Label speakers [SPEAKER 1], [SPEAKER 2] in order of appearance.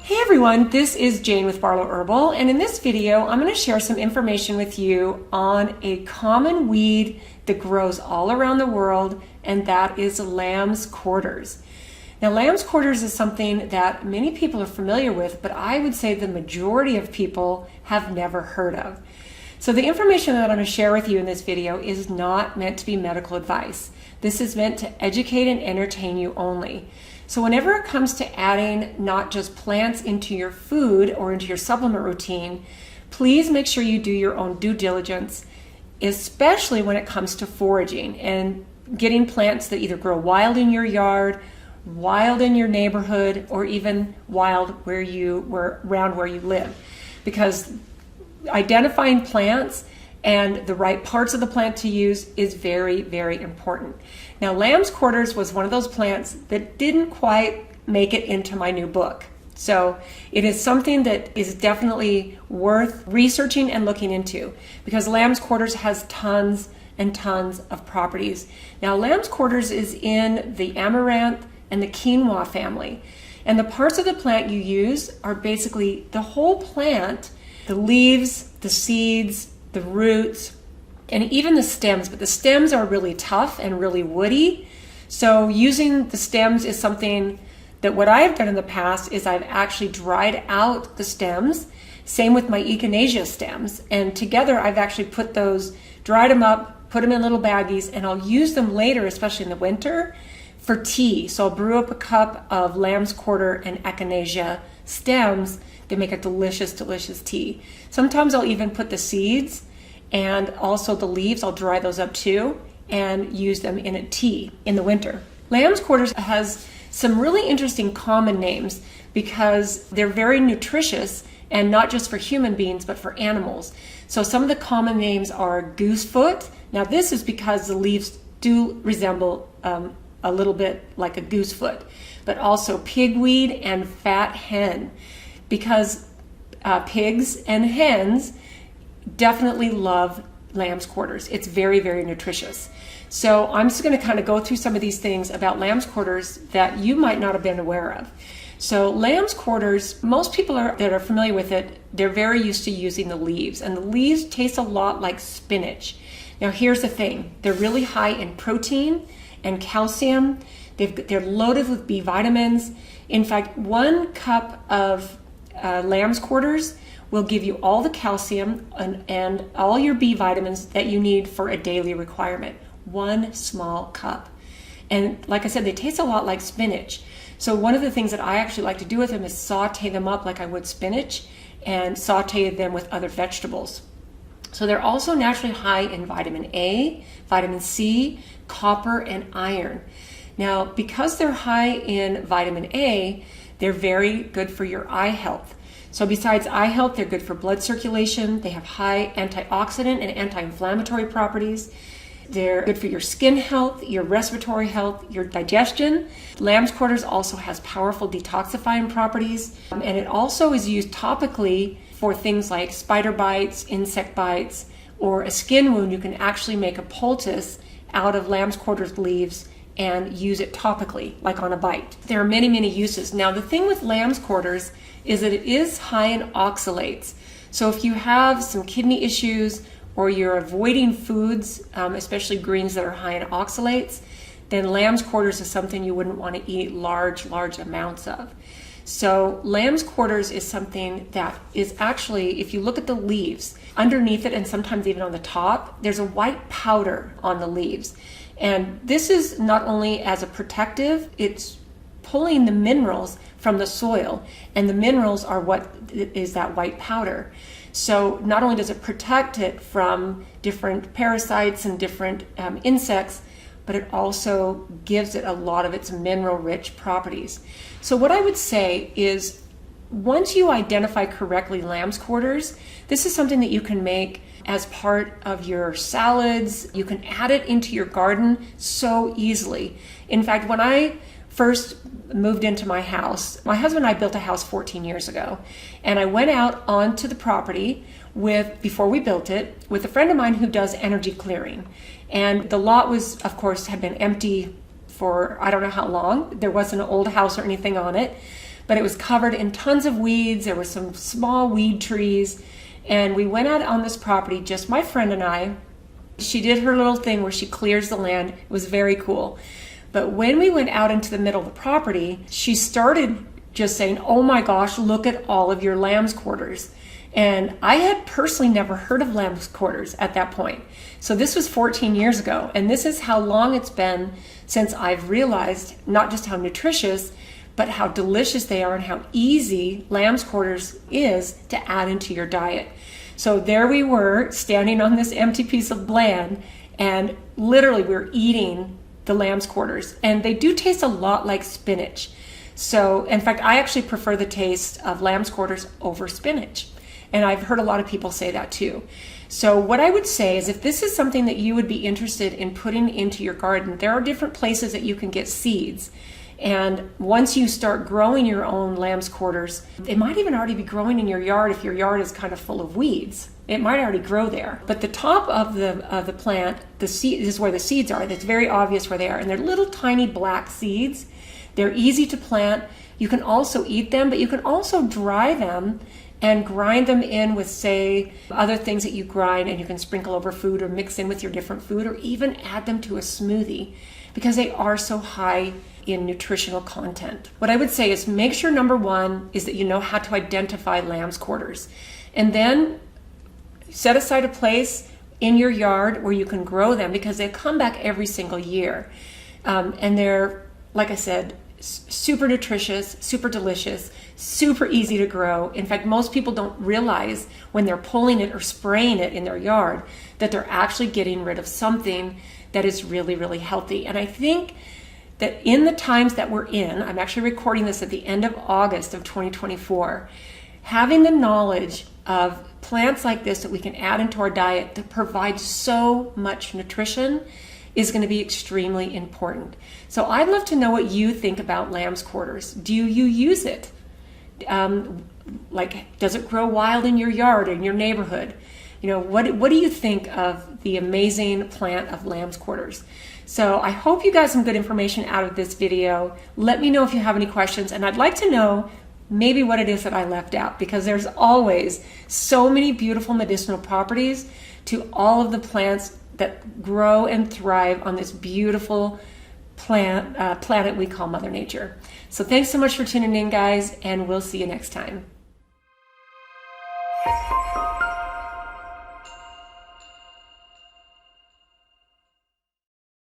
[SPEAKER 1] Hey everyone, this is Jane with Barlow Herbal, and in this video I'm going to share some information with you on a common weed that grows all around the world, and that is lambsquarters. Now, lambsquarters is something that many people are familiar with, but I would say the majority of people have never heard of. So the information that I'm going to share with you in this video is not meant to be medical advice. This is meant to educate and entertain you only. So whenever it comes to adding not just plants into your food or into your supplement routine, please make sure you do your own due diligence, especially when it comes to foraging and getting plants that either grow wild in your yard, wild in your neighborhood, or even wild around where you live. Because identifying plants and the right parts of the plant to use is very, very important. Now, lambsquarters was one of those plants that didn't quite make it into my new book. So it is something that is definitely worth researching and looking into, because lambsquarters has tons and tons of properties. Now, lambsquarters is in the amaranth and the quinoa family. And the parts of the plant you use are basically the whole plant, the leaves, the seeds, the roots, and even the stems, but the stems are really tough and really woody. So using the stems is something that what I've done in the past is I've actually dried out the stems. Same with my echinacea stems. And together I've actually dried them up, put them in little baggies, and I'll use them later, especially in the winter, for tea. So I'll brew up a cup of lambsquarter and echinacea stems. They make a delicious, delicious tea. Sometimes I'll even put the seeds and also the leaves, I'll dry those up too and use them in a tea in the winter. Lambsquarters has some really interesting common names because they're very nutritious, and not just for human beings but for animals. So some of the common names are goosefoot. Now this is because the leaves do resemble a little bit like a goosefoot, but also pigweed and fat hen, because pigs and hens definitely love lambsquarters. It's very, very nutritious. So I'm just going to kind of go through some of these things about lambsquarters that you might not have been aware of. So lambsquarters, most people that are familiar with it, they're very used to using the leaves, and the leaves taste a lot like spinach. Now here's the thing, they're really high in protein and calcium. They're loaded with B vitamins. In fact, 1 cup of lambsquarters will give you all the calcium and all your B vitamins that you need for a daily requirement. 1 small cup. And like I said, they taste a lot like spinach. So one of the things that I actually like to do with them is saute them up like I would spinach, and saute them with other vegetables. So they're also naturally high in vitamin A, vitamin C, copper, and iron. Now, because they're high in vitamin A, they're very good for your eye health. So besides eye health, they're good for blood circulation. They have high antioxidant and anti-inflammatory properties. They're good for your skin health, your respiratory health, your digestion. Lambsquarters also has powerful detoxifying properties, and it also is used topically for things like spider bites, insect bites, or a skin wound. You can actually make a poultice out of lambsquarters leaves and use it topically, like on a bite. There are many, many uses. Now, the thing with lambsquarters is that it is high in oxalates. So if you have some kidney issues or you're avoiding foods, especially greens that are high in oxalates, then lambsquarters is something you wouldn't want to eat large amounts of. So lambsquarters is something that is actually, if you look at the leaves, underneath it and sometimes even on the top, there's a white powder on the leaves. And this is not only as a protective, it's pulling the minerals from the soil, and the minerals are what is that white powder. So not only does it protect it from different parasites and different insects, but it also gives it a lot of its mineral-rich properties. So what I would say is, once you identify correctly lambsquarters, this is something that you can make as part of your salads. You can add it into your garden so easily. In fact, when I first moved into my house, my husband and I built a house 14 years ago, and I went out onto the property before we built it, with a friend of mine who does energy clearing. And the lot was, of course, had been empty for I don't know how long. There wasn't an old house or anything on it, but it was covered in tons of weeds. There were some small weed trees, and we went out on this property, just my friend and I. She did her little thing where she clears the land. It was very cool. But when we went out into the middle of the property, she started just saying, "Oh my gosh, look at all of your lambsquarters." And I had personally never heard of lambsquarters at that point. So this was 14 years ago, and this is how long it's been since I've realized not just how nutritious, but how delicious they are and how easy lambsquarters is to add into your diet. So there we were standing on this empty piece of land, and literally we were eating the lambsquarters, and they do taste a lot like spinach. So in fact, I actually prefer the taste of lambsquarters over spinach. And I've heard a lot of people say that too. So what I would say is if this is something that you would be interested in putting into your garden, there are different places that you can get seeds. And once you start growing your own lambsquarters, they might even already be growing in your yard if your yard is kind of full of weeds. It might already grow there. But the top of the plant, the seed, this is where the seeds are. That's very obvious where they are. And they're little tiny black seeds. They're easy to plant. You can also eat them, but you can also dry them and grind them in with, say, other things that you grind, and you can sprinkle over food or mix in with your different food, or even add them to a smoothie because they are so high in nutritional content. What I would say is make sure number one is that you know how to identify lambsquarters, and then set aside a place in your yard where you can grow them because they come back every single year. And they're, like I said, super nutritious, super delicious, super easy to grow. In fact, most people don't realize when they're pulling it or spraying it in their yard that they're actually getting rid of something that is really, really healthy. And I think that in the times that we're in, I'm actually recording this at the end of August of 2024, having the knowledge of plants like this that we can add into our diet that provide so much nutrition is going to be extremely important. So I'd love to know what you think about lambsquarters. Do you use it? Does it grow wild in your yard or in your neighborhood? You know, what do you think of the amazing plant of lambsquarters? So I hope you got some good information out of this video. Let me know if you have any questions, and I'd like to know maybe what it is that I left out, because there's always so many beautiful medicinal properties to all of the plants that grow and thrive on this beautiful planet we call Mother Nature. So thanks so much for tuning in, guys, and we'll see you next time.